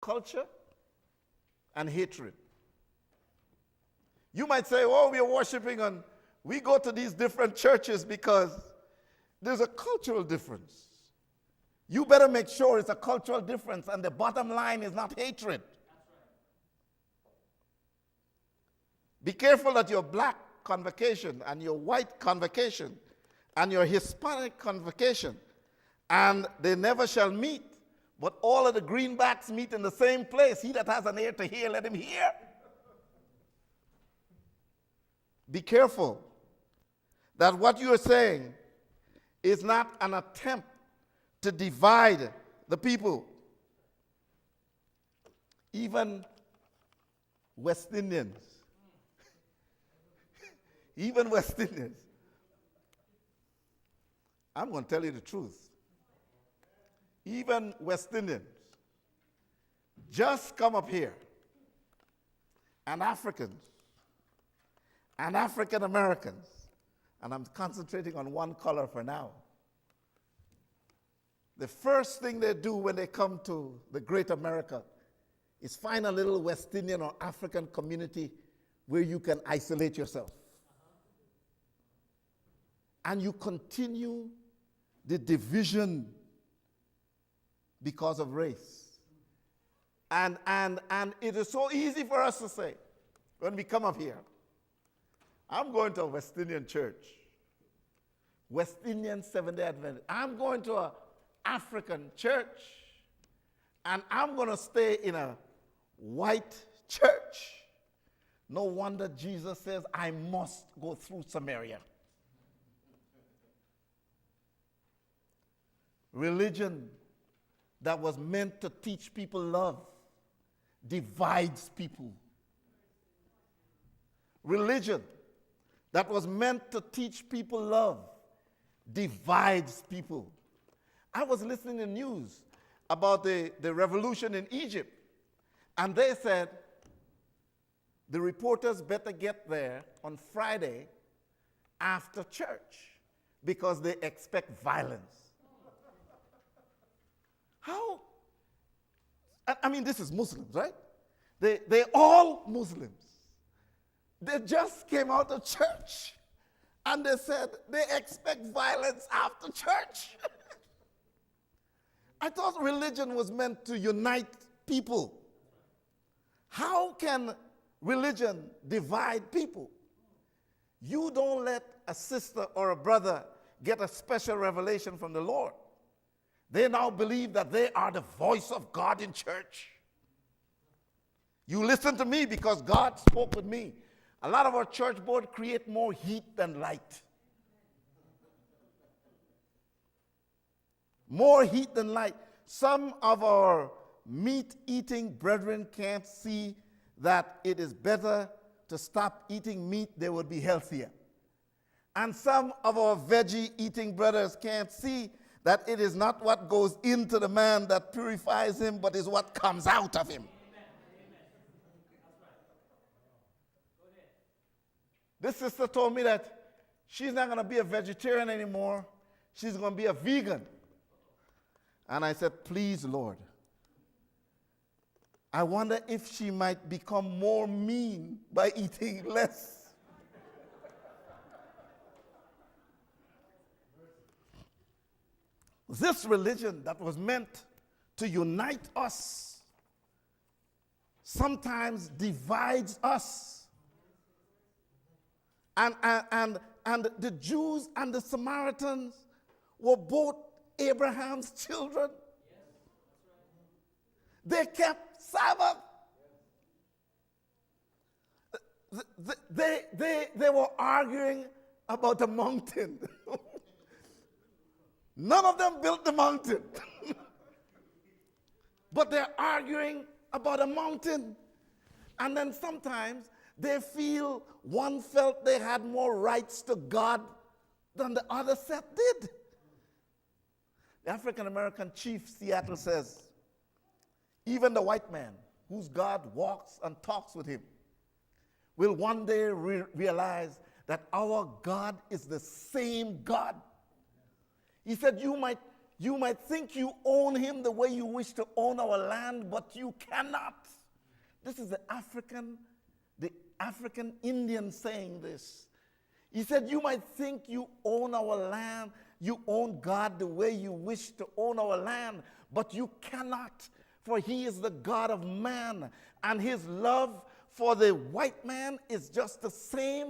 culture and hatred. You might say, oh, we are worshiping and we go to these different churches because there's a cultural difference. You better make sure it's a cultural difference and the bottom line is not hatred. Be careful that your black convocation and your white convocation and your Hispanic convocation, and they never shall meet, but all of the greenbacks meet in the same place. He that has an ear to hear, let him hear. Be careful that what you are saying is not an attempt to divide the people. Even West Indians, even West Indians, I'm going to tell you the truth. Even West Indians just come up here, and Africans and African Americans, and I'm concentrating on one color for now. The first thing they do when they come to the great America is find a little West Indian or African community where you can isolate yourself. And you continue the division because of race. And it is so easy for us to say, when we come up here, I'm going to a West Indian church, West Indian Seventh-day Adventist. I'm going to an African church, and I'm going to stay in a white church. No wonder Jesus says, I must go through Samaria. Religion that was meant to teach people love divides people. Religion that was meant to teach people love divides people. I was listening to news about the revolution in Egypt, and they said the reporters better get there on Friday after church because they expect violence. How? I mean, this is Muslims, right? They're all Muslims. They just came out of church, and they said they expect violence after church. I thought religion was meant to unite people. How can religion divide people? You don't let a sister or a brother get a special revelation from the Lord. They now believe that they are the voice of God in church. You listen to me because God spoke with me. A lot of our church board create more heat than light. More heat than light. Some of our meat-eating brethren can't see that it is better to stop eating meat, they would be healthier. And some of our veggie-eating brothers can't see that it is not what goes into the man that purifies him, but is what comes out of him. This sister told me that she's not going to be a vegetarian anymore. She's going to be a vegan. And I said, please, Lord, I wonder if she might become more mean by eating less. This religion that was meant to unite us sometimes divides us. And the Jews and the Samaritans were both Abraham's children. They kept Sabbath. They were arguing about the mountain. None of them built the mountain. But they're arguing about a mountain. And then sometimes they feel one felt they had more rights to God than the other set did. The African American chief, Seattle, says, even the white man whose God walks and talks with him will one day realize that our God is the same God. He said, you might You might think you own him the way you wish to own our land, but you cannot. This is the African Indian saying this. He said, you might think you own our land, you own God the way you wish to own our land, but you cannot, for he is the God of man, and his love for the white man is just the same